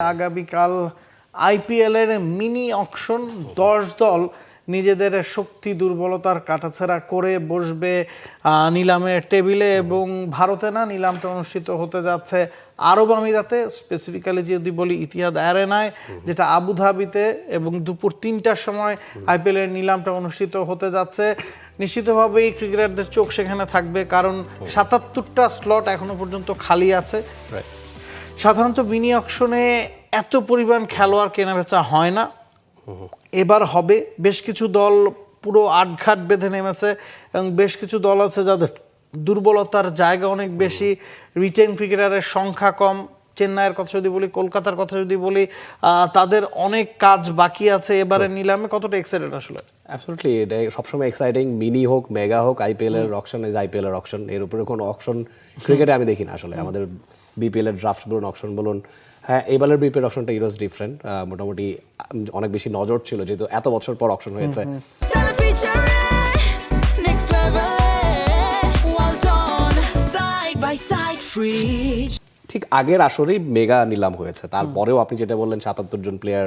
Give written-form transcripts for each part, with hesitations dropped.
আগামীকাল আইপিএল এর mini auction 10 দল নিজেদের শক্তি দুর্বলতার কাটাছেঁড়া করে বসবে নিলামের টেবিলে এবং ভারতে না নিলামটা অনুষ্ঠিত হতে যাচ্ছে আরব আমিরাতে, স্পেসিফিক্যালি যদি বলি ইতিহাদ অ্যারেনায়, যেটা আবুধাবিতে, এবং দুপুর 3টার সময় আইপিএল এর নিলামটা অনুষ্ঠিত হতে যাচ্ছে। নিশ্চিতভাবেই ক্রিকেটারদের চোখ সেখানে থাকবে, কারণ 77টা স্লট এখনো পর্যন্ত খালি আছে। সাধারণত মিনি অকশনে এত পরিমাণ খেলোয়াড় কেনাবেচা হয় না, এবার হবে। বেশ কিছু দল পুরো আটঘাট বেঁধে নেমেছে এবং বেশ কিছু দল আছে যাদের দুর্বলতার জায়গা অনেক বেশি, রিটেন ক্রিকেটারের সংখ্যা কম। চেন্নাইয়ের কথা যদি বলি, কলকাতার কথা যদি বলি, তাদের অনেক কাজ বাকি আছে। এবারে নিলামে কতটা এক্সাইটেড আসলে? অ্যাবসলিউটলি, এটা সবসময় এক্সাইটিং। মিনি হোক, মেগা হোক, আইপিএল এর অকশন ইজ আইপিএল এর অকশন। এর উপরে কোনো অকশন ক্রিকেটে আমি দেখি না আসলে। আমাদের বিপিএল এর ড্রাফট বলুন, অকশন বলুন, হ্যাঁ এবারের বিপিএল অকশনটা ইট ওয়াজ ডিফারেন্ট। মোটামুটি অনেক বেশি নজর ছিল যেহেতু এত বছর পর অকশন হয়েছে। ঠিক আগের আসরেই মেগা নিলাম হয়েছে, তারপরেও আপনি যেটা বললেন 77 জন প্লেয়ার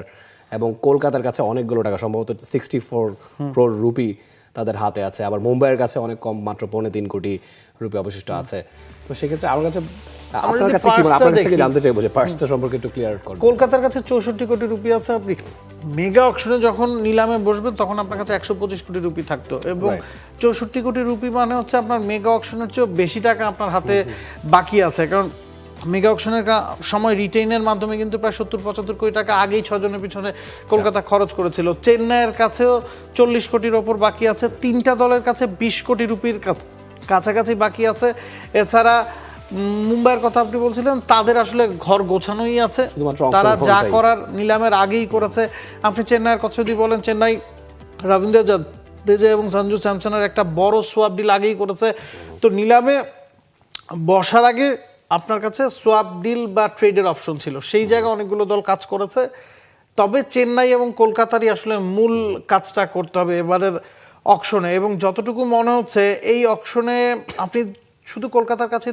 এবং কলকাতার কাছে অনেকগুলো টাকা, সম্ভবত 64 crore রুপি তাদের হাতে আছে। আবার মুম্বাইয়ের কাছে অনেক কম, মাত্র 3.5 কোটি রুপি অবশিষ্ট আছে। তো সেক্ষেত্রে আমার কাছে আপনার কাছে কি মানে, আপনার কাছে জানতে চাইবো যে পার্সটা সম্পর্কে একটু ক্লিয়ার করুন। কলকাতার কাছে 64 কোটি রুপি আছে। আপনি মেগা অকশনে যখন নিলামে বসবেন তখন আপনার কাছে 125 কোটি রুপি থাকতো, এবং 64 কোটি রুপি মানে হচ্ছে আপনার মেগা অকশনের চেয়েও বেশি টাকা আপনার হাতে বাকি আছে। কারণ মেগা অকশনের সময় রিটেইনের মাধ্যমে কিন্তু প্রায় 70-75 কোটি টাকা আগেই 6 জনের পিছনে কলকাতা খরচ করেছিল। চেন্নাইয়ের কাছেও 40 কোটির ওপর বাকি আছে। 3টা দলের কাছে 20 কোটি রুপির কাছাকাছি বাকি আছে। এছাড়া মুম্বাইয়ের কথা আপনি বলছিলেন, তাদের আসলে ঘর গোছানোই আছে, তারা যা করার নিলামের আগেই করেছে। আপনি চেন্নাইয়ের কথা যদি বলেন, চেন্নাই রবীন্দ্র জাদেজা এবং সঞ্জু স্যামসনের একটা বড় সোয়াপ ডিল আগেই করেছে। তো নিলামে বসার আগে আপনার কাছে সোয়াপ ডিল বা ট্রেডের অপশন ছিল, সেই জায়গায় অনেকগুলো দল কাজ করেছে। তবে চেন্নাই এবং কলকাতারই আসলে মূল কাজটা করতে হবে এবারের অকশনে। এবং যতটুকু মনে হচ্ছে এই অকশনে আপনি শুধু কলকাতার কাছে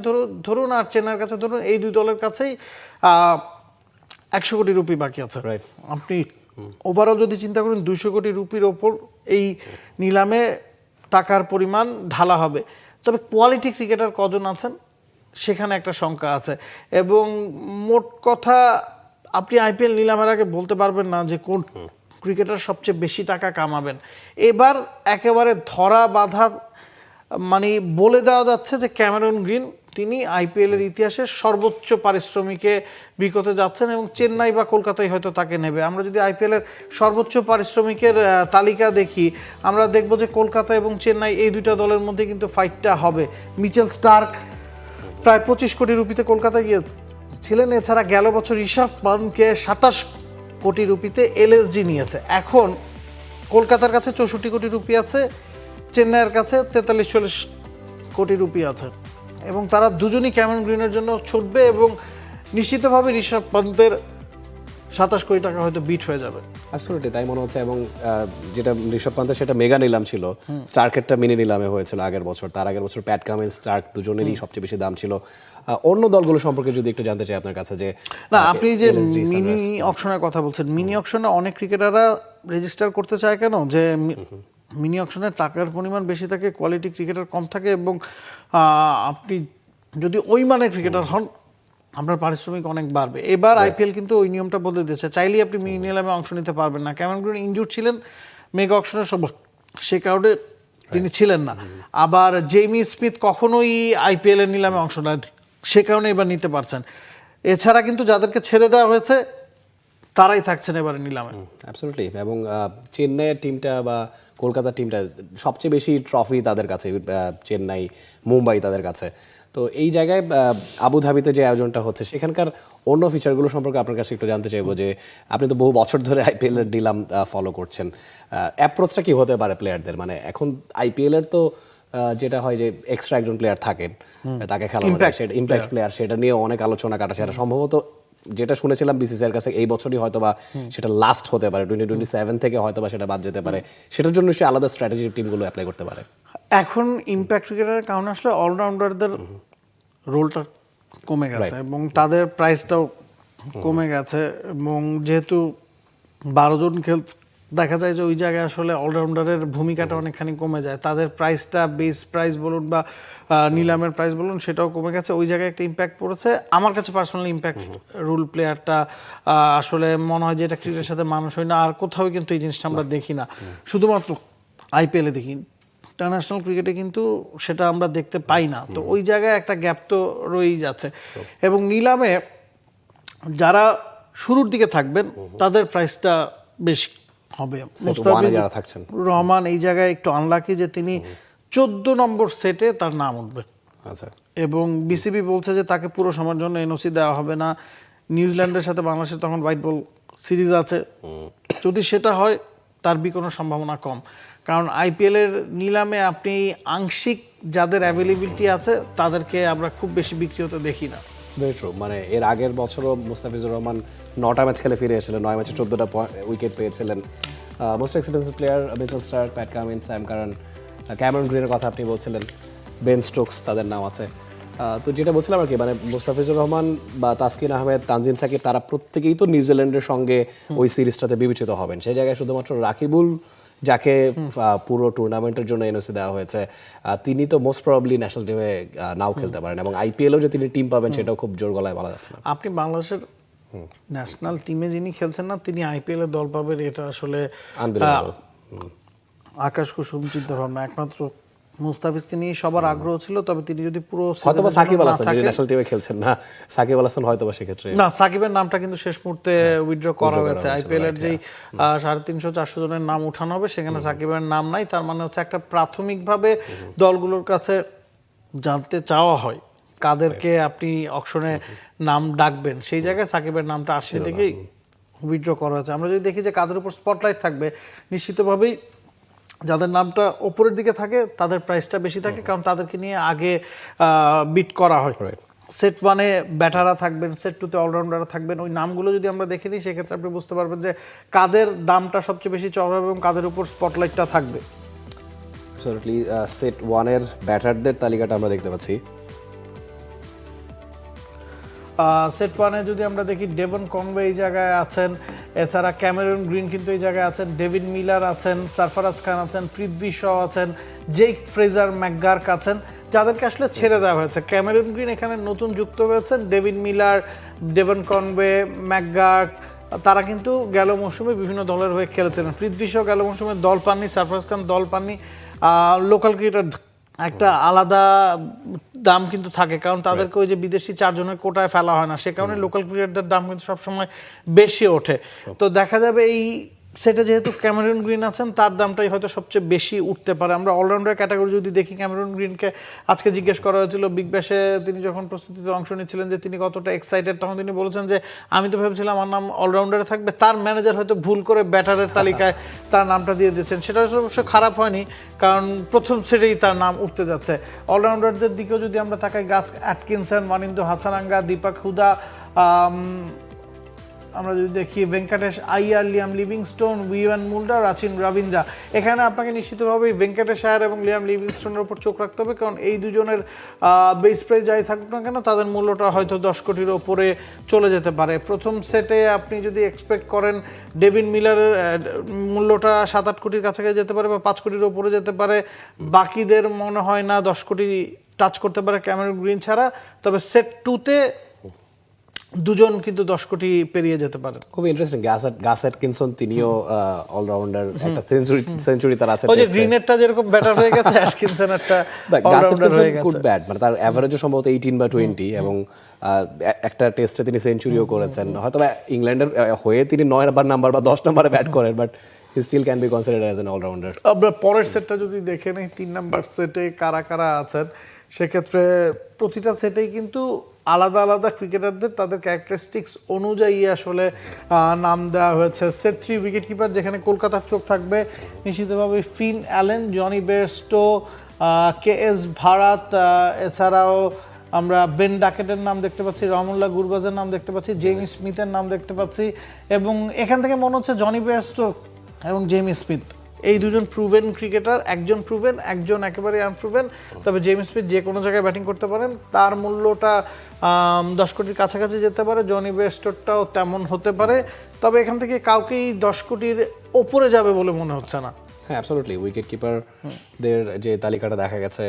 ধরুন আর চেন্নাইয়ের কাছে ধরুন, এই দুই দলের কাছেই 100 কোটি রুপি বাকি আছে। আপনি ওভারঅল যদি চিন্তা করেন 200 কোটি রুপির ওপর এই নিলামে টাকার পরিমাণ ঢালা হবে। তবে কোয়ালিটি ক্রিকেটার কজন আছেন সেখানে একটা সংখ্যা আছে। এবং মোট কথা আপনি আইপিএল নিলামের আগে বলতে পারবেন না যে কোন ক্রিকেটার সবচেয়ে বেশি টাকা কামাবেন। এবার একেবারে ধরা বাঁধা মানে বলে দেওয়া যাচ্ছে যে ক্যামেরন গ্রিন তিনি আইপিএল এর ইতিহাসে সর্বোচ্চ পারিশ্রমিকে বিকোতে যাচ্ছেন এবং চেন্নাই বা কলকাতায় হয়তো তাকে নেবে। আমরা যদি আইপিএল এর সর্বোচ্চ পারিশ্রমিকের তালিকা দেখি, আমরা দেখব যে কলকাতা এবং চেন্নাই এই দুইটা দলের মধ্যে কিন্তু ফাইটটা হবে। মিচেল স্টার্ক প্রায় 25 কোটি রুপিতে কলকাতায় গিয়েছিলেন। এছাড়া গেল বছর ঋষভ পান্তকে 27 কোটি রুপিতে এলএসজি নিয়েছে। এখন কলকাতার কাছে 64 কোটি রুপি আছে, চেন্নাইয়ের কাছে 43-40 কোটি রুপি আছে, এবং তারা দুজনই ক্যামেরন গ্রিনের জন্য ছুটবে এবং নিশ্চিতভাবে ঋষভ পান্তের 27 কোটি টাকা হয়তো বিট হয়ে যাবে। অ্যাবসলিউটলি তাই মনে হচ্ছে। এবং যেটা ঋষভ পান্তের সেটা মেগা নিলাম ছিল, স্টার্কেরটা মিনি নিলামে হয়েছিল আগের বছর। তার আগের বছর প্যাট কামিন্স, স্টার্ক দুজনেরই সবচেয়ে বেশি দাম ছিল। অন্য দলগুলো সম্পর্কে যদি একটু জানতে চাই আপনার কাছে, যে না আপনি যে মিনি অকশনের কথা বলছেন, মিনি অকশনে অনেক ক্রিকেটাররা রেজিস্টার করতে চায় কেন, যে মিনি অকশনের টাকার পরিমাণ বেশি থাকে, কোয়ালিটি ক্রিকেটার কম থাকে, এবং আপনি যদি ওই মানের ক্রিকেটার হন আপনার পারিশ্রমিক অনেক বাড়বে। এবার আইপিএল কিন্তু ওই নিয়মটা বদলে দিয়েছে, চাইলেই আপনি মিনি নিলামে অংশ নিতে পারবেন না। ক্যামেরন গ্রিন ইনজুর্ড ছিলেন মেগা অকশনের সে কারণে তিনি ছিলেন না। আবার জেমি স্মিথ কখনোই আইপিএল এর নিলামে অংশ নেন, সে কারণে এবার নিতে পারছেন। এছাড়া কিন্তু যাদেরকে ছেড়ে দেওয়া হয়েছে তারাই থাকছেন এবারে নিলামে। অ্যাবসলিউটলি। এবং চেন্নাইয়ের টিমটা বা কলকাতার টিমটা সবচেয়ে বেশি ট্রফি তাদের কাছে, চেন্নাই, মুম্বাই তাদের কাছে। তো এই জায়গায় আবুধাবিতে যে আয়োজনটা হচ্ছে সেখানকার অন্য ফিচারগুলো সম্পর্কে আপনার কাছে একটু জানতে চাইবো, যে আপনি তো বহু বছর ধরে আইপিএল এর নিলাম ফলো করছেন। অ্যাপ্রোচটা কি হতে পারে প্লেয়ারদের? মানে এখন আইপিএল এর তো যেটা হয় যে এক্সট্রা একজন প্লেয়ার থাকেন, তাকে খেলানো যায়, সেটা ইম্প্যাক্ট প্লেয়ার, সেটা নিয়ে অনেক আলোচনা কাটাছে। আর সম্ভবত যেটা শুনেছিলাম বিসিসিআইয়ের কাছে এই বছরই হয়তোবা সেটা লাস্ট হতে পারে, 2027 থেকে হয়তোবা সেটা বাদ যেতে পারে। সেটার জন্য সে আলাদা স্ট্র্যাটেজি টিমগুলো অ্যাপ্লাই করতে পারে। এখন ইম্প্যাক্ট ক্রিকেটারের কারণে আসলে অলরাউন্ডারদের রোলটা কমে গেছে এবং তাদের প্রাইসটাও কমে গেছে এবং যেহেতু 12 জন দেখা যায় যে ওই জায়গায় আসলে অলরাউন্ডারের ভূমিকাটা অনেকখানি কমে যায়, তাদের প্রাইসটা বেস প্রাইস বলুন বা নিলামের প্রাইস বলুন সেটাও কমে গেছে, ওই জায়গায় একটা ইম্প্যাক্ট পড়েছে। আমার কাছে পার্সোনালি ইম্প্যাক্ট রুল প্লেয়ারটা আসলে মনে হয় যে এটা ক্রিকেটের সাথে মানুষ হয় না, আর কোথাও কিন্তু এই জিনিসটা আমরা দেখি না, শুধুমাত্র আইপিএলে দেখি, ইন্টারন্যাশনাল ক্রিকেটে কিন্তু সেটা আমরা দেখতে পাই না। তো ওই জায়গায় একটা গ্যাপ তো রয়েই যাচ্ছে এবং নিলামে যারা শুরুর দিকে থাকবেন তাদের প্রাইসটা বেশি হবে। মুস্তাফিজুর রহমান এই জায়গায় একটু আনলাকি যে তিনি 14 নম্বর সেটে তার নাম উঠবে, আচ্ছা, এবং বিসিবি বলছে যে তাকে পুরো সময়ের জন্য এনওসি দেওয়া হবে না। নিউজিল্যান্ডের সাথে বাংলাদেশের তখন হোয়াইট বল সিরিজ আছে, যদি সেটা হয় তার কোনো সম্ভাবনা কম, কারণ আইপিএলের নিলামে আপনি আংশিক যাদের অ্যাভেলেবিলিটি আছে তাদেরকে আমরা খুব বেশি বিক্রি হতে দেখি না। Very true. মানে এর আগের বছরও মুস্তাফিজুর রহমান 9টা ম্যাচ খেলে ফিরে এসেছিলেন, 9 ম্যাচে 14টা উইকেট পেয়েছিলেন। Most expensive player Mitchell Starc, Pat Cummins, Sam Curran, Cameron গ্রিনের কথা আপনি বলছিলেন, বেন স্টোকস তাদের নাম আছে। তো যেটা বলছিলাম আর কি, মানে মুস্তাফিজুর রহমান বা তাসকিন আহমেদ, তানজিম সাকিব তারা প্রত্যেকেই তো নিউজিল্যান্ডের সঙ্গে ওই সিরিজটাতে বিবেচিত হবেন। সেই জায়গায় শুধুমাত্র রাকিবুল, যাকে পুরো টুর্নামেন্টের জন্য এনওসি দেওয়া হয়েছে, তিনি তো মোস্ট প্রবাবলি ন্যাশনাল টিমে নাও খেলতে পারেন, এবং আইপিএলও যে তিনি টিম পাবেন সেটাও খুব জোর গলায় বলা যাচ্ছে না। আপনি বাংলাদেশের ন্যাশনাল টিমে যিনি খেলছেন না তিনি আইপিএল এর দল পাবেন, এটা আসলে আকাশ কুসুম চিন্তা ভাবনা। একমাত্র মুস্তাফিজকে নিয়ে সবার আগ্রহ ছিল, তবে তিনি যদি পুরো হয়তোবা সাকিব আল হাসান যিনি ন্যাশনাল টিমে খেলছেন না, সাকিব আল হাসান হয়তোবা সেক্ষেত্রে না, সাকিবের নামটা কিন্তু শেষ মুহূর্তে উইথড্র করা হয়েছে। আইপিএল এর যেই 350-400 জনের নাম উঠানো হবে সেখানে সাকিবের নাম নাই, তার মানে হচ্ছে একটা প্রাথমিকভাবে দলগুলোর কাছে জানতে চাওয়া হয় কাদেরকে আপনি অকশনে নাম ডাকবেন, সেই জায়গায় সাকিবের নামটা আসছে দেখেই উইথড্র করা হয়েছে। আমরা যদি দেখি যে কাদের উপর স্পটলাইট থাকবে, নিশ্চিতভাবেই যাদের নামটা ওপরের দিকে থাকে তাদের প্রাইসটা বেশি থাকে, কারণ তাদেরকে নিয়ে আগে বিট করা হয়। সেট 1-এ ব্যাটাররা থাকবেন, সেট 2-তে অলরাউন্ডাররা থাকবেন, ওই নামগুলো যদি আমরা দেখে নিই সেক্ষেত্রে আপনি বুঝতে পারবেন যে কাদের দামটা সবচেয়ে বেশি চড়া হবে এবং কাদের উপর স্পটলাইটটা থাকবে। অ্যাবসলিউটলি। সেট 1-এর ব্যাটারদের তালিকাটা আমরা দেখতে পাচ্ছি। সেট 1-এ যদি আমরা দেখি ডেভন কনওয়ে এই জায়গায় আছেন, এছাড়া ক্যামেরন গ্রিন কিন্তু এই জায়গায় আছেন, ডেভিড মিলার আছেন, সারফারাজ খান আছেন, পৃথ্বী শ আছেন, জেক ফ্রেজার ম্যাকগার্ক আছেন, যাদেরকে আসলে ছেড়ে দেওয়া হয়েছে। ক্যামেরন গ্রিন এখানে নতুন যুক্ত হয়েছেন, David Miller, Devon Conway, McGurk তারা কিন্তু গেল মৌসুমে বিভিন্ন দলের হয়ে খেলেছিলেন। পৃথ্বী শ গেল মৌসুমে দল পাননি, সারফারাজ খান দল পাননি। লোকাল ক্রিকেটার একটা আলাদা দাম কিন্তু থাকে, কারণ তাদেরকে ওই যে বিদেশি 4 জনের কোটায় ফেলা হয় না, সে কারণে লোকাল ক্রিকেটারদের দাম কিন্তু সবসময় বেশি ওঠে। তো দেখা যাবে এই সেটা যেহেতু ক্যামেরন গ্রিন আছেন তার দামটাই হয়তো সবচেয়ে বেশি উঠতে পারে। আমরা অলরাউন্ডার ক্যাটাগরি যদি দেখি, ক্যামেরন গ্রিনকে আজকে জিজ্ঞেস করা হয়েছিল বিগ ব্যাশে, তিনি যখন প্রস্তুতিতে অংশ নিচ্ছিলেন যে তিনি কতটা এক্সাইটেড, তখন তিনি বলেছেন যে আমি তো ভেবেছিলাম আমার নাম অলরাউন্ডারে থাকবে, তার ম্যানেজার হয়তো ভুল করে ব্যাটারের তালিকায় তার নামটা দিয়ে দিয়েছেন। সেটা অবশ্য খারাপ হয়নি, কারণ প্রথম সেটেই তার নাম উঠতে যাচ্ছে। অলরাউন্ডারদের দিকেও যদি আমরা তাকাই, গাস অ্যাটকিনসন, মানিন্দু হাসানাঙ্গা, দীপক হুদা, আমরা যদি দেখি Venkatesh Iyer, Liam Livingstone, we want Mulder, Rachin Rabindra, এখানে আপনাকে নিশ্চিতভাবেই ভেঙ্কটেশ আয়ার এবং লিয়াম লিভিংস্টোনের উপর চোখ রাখতে হবে, কারণ এই দুজনের বেস প্রাইস যাই থাকুক না কেন তাদের মূল্যটা হয়তো 10 কোটির ওপরে চলে যেতে পারে। প্রথম সেটে আপনি যদি এক্সপেক্ট করেন ডেভিড মিলারের মূল্যটা 7-8 কোটির কাছাকাছি যেতে পারে বা 5 কোটির ওপরে যেতে পারে, বাকিদের মনে হয় না 10 কোটি টাচ করতে পারে ক্যামেরন গ্রিন ছাড়া। তবে সেট 2-তে দুজন কিন্তু 10 কোটি পেরিয়ে যেতে পারে। খুব ইন্টারেস্টিং। গাস অ্যাটকিনসন তিনিও অলরাউন্ডার, একটা সেঞ্চুরি তার আছে। ওই যে গ্রিনেরটা যেরকম ব্যাটার হয়ে গেছে, অ্যাটকিনসনের অলরাউন্ডার হয়ে গেছে। গুড ব্যাট, মানে তার এভারেজও সম্ভবত 18 বা 20, এবং একটা টেস্টে তিনি সেঞ্চুরিও করেছেন। হয়তো ইংল্যান্ডের হয়ে তিনি 9 নাম্বার বা 10 নম্বরে ব্যাট করেন, but he still can be considered as an allrounder. আমরা পরের সেটটা যদি দেখে নেই, 3 নাম্বার সেটে কারা কারা আছেন, সেক্ষেত্রে প্রতিটা সেটেই কিন্তু আলাদা আলাদা ক্রিকেটারদের তাদের ক্যারেক্টারিস্টিক্স অনুযায়ী আসলে নাম দেওয়া হয়েছে। সেট 3 উইকেট কিপার, যেখানে কলকাতার চোখ থাকবে নিশ্চিতভাবে Finn Allen, Jonny Bairstow, KS Bharat, এছাড়াও আমরা বেন ডাকেটের নাম দেখতে পাচ্ছি, রহমুল্লাহ গুরবাজের নাম দেখতে পাচ্ছি, জেমি স্মিথের নাম দেখতে পাচ্ছি, এবং এখান থেকে মনে হচ্ছে জনি বেয়ারস্টো এবং জেমি স্মিথ এই দুজন প্রুভেন ক্রিকেটার, একজন প্রুভেন, একজন একেবারে আনপ্রুভেন। তবে জেমস স্মিথ যে কোনো জায়গায় ব্যাটিং করতে পারেন, তার মূল্যটা 10 কোটির কাছাকাছি যেতে পারে। জনি বেস্টরটাও তেমন হতে পারে, তবে এখান থেকে কাউকেই 10 কোটির ওপরে যাবে বলে মনে হচ্ছে না। হ্যাঁ, অ্যাবসলিউটলি। উইকেট কিপারদের যে তালিকাটা দেখা গেছে,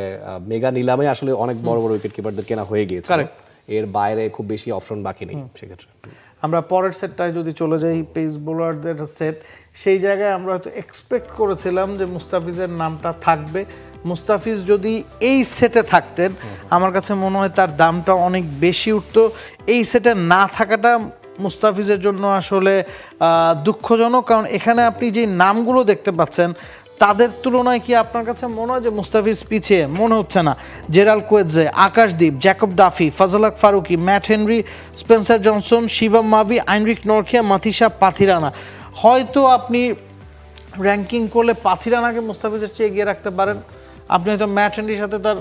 মেগা নিলামে আসলে অনেক বড় বড় উইকেট কিপারদের কেনা হয়ে গিয়েছে, এর বাইরে খুব বেশি অপশন বাকি নেই সেক্ষেত্রে। আমরা পরের সেটটায় যদি চলে যাই, পেস বোলারদের সেট, সেই জায়গায় আমরা হয়তো এক্সপেক্ট করেছিলাম যে মুস্তাফিজের নামটা থাকবে। মুস্তাফিজ যদি এই সেটে থাকতেন, আমার কাছে মনে হয় তার দামটা অনেক বেশি উঠতো। এই সেটে না থাকাটা মুস্তাফিজের জন্য আসলে দুঃখজনক, কারণ এখানে আপনি যে নামগুলো দেখতে পাচ্ছেন তাদের তুলনায় কি আপনার কাছে মনে হয় যে মুস্তাফিজ পিছিয়ে? মনে হচ্ছে না। Gerald Coetzee, Akashdeep, Jacob Duffy, Fazal Haq Farooqi, Matt Henry, Spencer Johnson, Shivam Mavi, Anrich Nortje, Matheesha Pathirana, হয়তো আপনি র্যাঙ্কিং করলে পাথিরানাকে মুস্তাফিজের চেয়ে এগিয়ে রাখতে পারেন। আপনি হয়তো ম্যাট হেনরির সাথে তার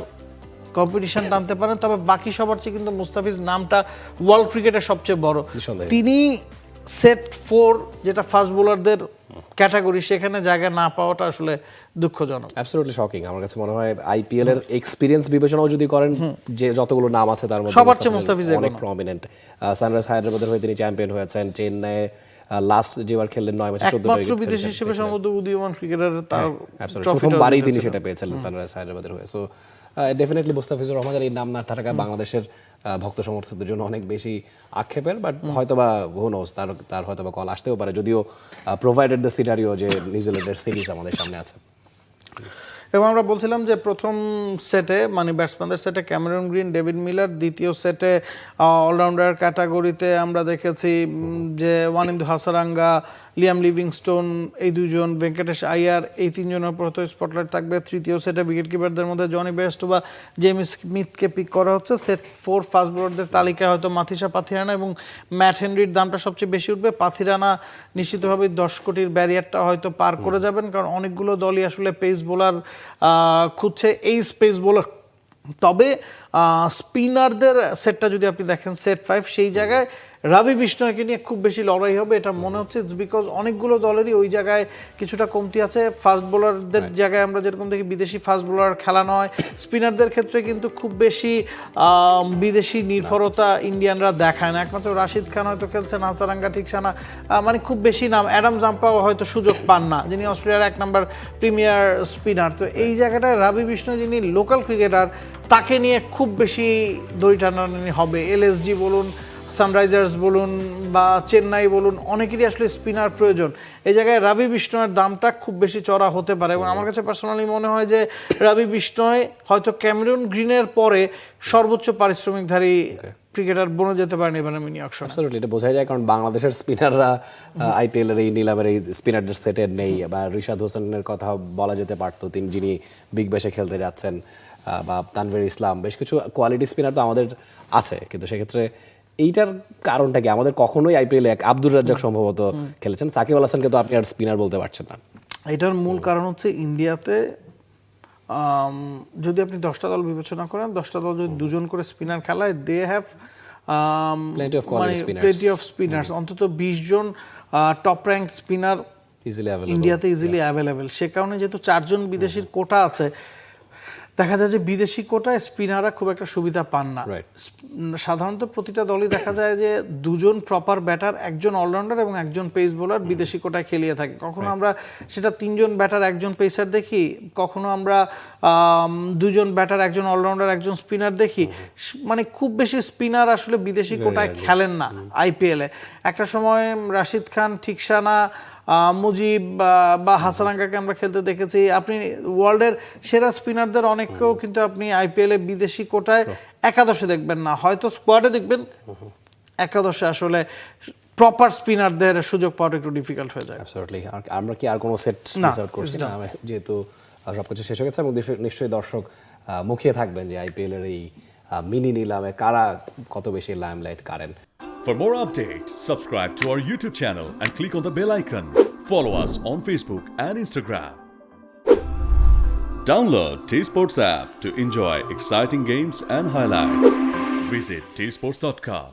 কম্পিটিশন টানতে পারেন, তবে বাকি সবার চেয়ে কিন্তু মুস্তাফিজ নামটা ওয়ার্ল্ড ক্রিকেটের সবচেয়ে বড়। তিনি সেট 4 যেটা ফাস্ট বোলারদের ক্যাটাগরি, সেখানে জায়গা না পাওয়াটা আসলে দুঃখজনক। Absolutely shocking. আমার কাছে মনে হয় আইপিএল এর এক্সপেরিয়েন্স বিবেচনাও যদি করেন, যে যতগুলো নাম আছে তার মধ্যে সবার চেয়ে মুস্তাফিজ অনেক প্রমিনেন্ট। সানরাইজ হায়দ্রাবাদের হয়ে তিনি চ্যাম্পিয়ন হয়েছেন, চেন্নাইয়ে লাস্ট যেবার খেললেন 9 ম্যাচে 14 উইকেট, একমাত্র বিদেশি হিসেবে সম্ভবত উদীয়মান ক্রিকেটার তার প্রথমবারই তিনি সেটা পেয়েছিলেন সানরাইজ হায়দ্রাবাদের হয়ে। সো ডেফিনেটলি মুস্তাফিজুর রহমানের এই নাম না থাকা বাংলাদেশের ভক্ত সমর্থকদের জন্য অনেক বেশি আক্ষেপের, বাট হয়তোবা হু নোস, তার হয়তোবা কল আসতেও পারে, যদিও প্রোভাইডেড দ্য সিনারিও যে নিউজিল্যান্ডের সিরিজ আমাদের সামনে আছে। এবং আমরা বলছিলাম যে প্রথম সেটে মানে ব্যাটসম্যানদের সেটে ক্যামেরন গ্রিন, ডেভিড মিলার, দ্বিতীয় সেটে অলরাউন্ডার ক্যাটাগরিতে আমরা দেখেছি যে ওয়ানিন্দু হাসারাঙ্গা, লিয়াম লিভিংস্টোন, এই দুজন, ভেঙ্কটেশ আয়ার, এই তিনজনের উপর হয়তো স্পটলাইট থাকবে। তৃতীয় সেটে উইকেট কিপারদের মধ্যে জনি বেস্ট বা জেমস স্মিথকে পিক করা হচ্ছে। সেট 4 ফাস্ট বোলারদের তালিকায় হয়তো মাথিসা পাথিরানা এবং ম্যাট হেনরির দামটা সবচেয়ে বেশি উঠবে। পাথিরানা নিশ্চিতভাবে 10 কোটির ব্যারিয়ারটা হয়তো পার করে যাবেন, কারণ অনেকগুলো দলই আসলে পেস বোলার খুঁজছে, এই স্পেস বোলার। তবে স্পিনারদের সেটটা যদি আপনি দেখেন, সেট 5, সেই জায়গায় রবি বিষ্ণয়কে নিয়ে খুব বেশি লড়াই হবে এটা মনে হচ্ছে, বিকজ অনেকগুলো দলেরই ওই জায়গায় কিছুটা কমতি আছে। ফাস্ট বোলারদের জায়গায় আমরা যেরকম দেখি বিদেশি ফাস্ট বোলার খেলানো হয়, স্পিনারদের ক্ষেত্রে কিন্তু খুব বেশি বিদেশি নির্ভরতা ইন্ডিয়ানরা দেখায় না। একমাত্র রাশিদ খান হয়তো খেলছেন, হাসারাঙ্গা ঠিকসানা, মানে খুব বেশি নাম, অ্যাডাম জাম্পাও হয়তো সুযোগ পান না, যিনি অস্ট্রেলিয়ার 1 নম্বর প্রিমিয়ার স্পিনার। তো এই জায়গাটায় রবি বিষ্ণয় যিনি লোকাল ক্রিকেটার, তাকে নিয়ে খুব বেশি দড়ি টানাটানি হবে। এলএসজি বলুন, সানরাইজার্স বলুন বা চেন্নাই বলুন, অনেকেরই আসলে স্পিনার প্রয়োজন। এই জায়গায় রবি বিষ্ণয়ের দামটা খুব বেশি চড়া হতে পারে, এবং আমার কাছে পার্সোনালি মনে হয় যে রবি বিষ্ণয় হয়তো ক্যামেরন গ্রিনের পরে সর্বোচ্চ পারিশ্রমিকধারী ক্রিকেটার বনে যেতে পারেন এবারে মিনি অকশনে। অ্যাবসলিউটলি, এটা বোঝা যায়, কারণ বাংলাদেশের স্পিনাররা আইপিএল এর এই নিলামের এই স্পিনারদের সেটে নেই। বা রিশাদ হোসেনের কথা বলা যেতে পারতো, তিনি যিনি বিগ ব্যাশে খেলতে যাচ্ছেন, বা তানভীর ইসলাম, বেশ কিছু কোয়ালিটি স্পিনার তো আমাদের আছে, কিন্তু সেক্ষেত্রে এইটার কারণটা কি? আমাদের কখনোই আইপিএলে আব্দুর রাজ্জাক সম্ভবত খেলেছেন, সাকিব আল হাসানকে তো আপনি আর স্পিনার বলতে পারছেন না। এটার মূল কারণ হচ্ছে ইন্ডিয়াতে যদি আপনি 10টা দল বিবেচনা করেন, 10টা দল যদি 2 জন করে স্পিনার খেলায়, they have plenty of spinners, অন্তত 20 জন টপ র্যাঙ্ক স্পিনার ইন্ডিয়াতে ইজিলি অ্যাভেলেবেল। সে কারণে যেহেতু 4 জন বিদেশির কোটা আছে, দেখা যায় যে বিদেশি কোটায় স্পিনাররা খুব একটা সুবিধা পান না। সাধারণত প্রতিটা দলই দেখা যায় যে 2 জন প্রপার ব্যাটার, 1 জন অলরাউন্ডার এবং 1 জন পেস বোলার বিদেশি কোটায় খেলিয়ে থাকে। কখনো আমরা সেটা 3 জন ব্যাটার 1 জন পেসার দেখি, কখনো আমরা 2 জন ব্যাটার 1 জন অলরাউন্ডার 1 জন স্পিনার দেখি। মানে খুব বেশি স্পিনার আসলে বিদেশি কোটায় খেলেন না আইপিএলে। একটা সময় রাশিদ খান, ঠিকসানা, মুজিব বা হাসারাঙ্গাকে আমরা খেলতে দেখেছি। আপনি ওয়ার্ল্ডের সেরা স্পিনারদের অনেককেও কিন্তু আপনি আইপিএলে বিদেশি কোটায় একাদশে দেখবেন না, হয়তো স্কোয়াডে দেখবেন, একাদশে আসলে প্রপার স্পিনারদের সুযোগ পাওয়াটা একটু ডিফিকাল্ট হয়ে যায়। অ্যাবসলিউটলি। আমরা কি আর কোনো সেট মিস আউট করছি না? যেহেতু সবকিছু শেষ হয়ে গেছে, এবং নিশ্চয়ই দর্শক মুখিয়ে থাকবেন যে আইপিএল এর এই মিনি নিলামে কারা কত বেশি লাইমলাইট কারেন। For more updates, subscribe to our YouTube channel and click on the bell icon. Follow us on Facebook and Instagram. Download T-Sports app to enjoy exciting games and highlights. Visit tsports.com.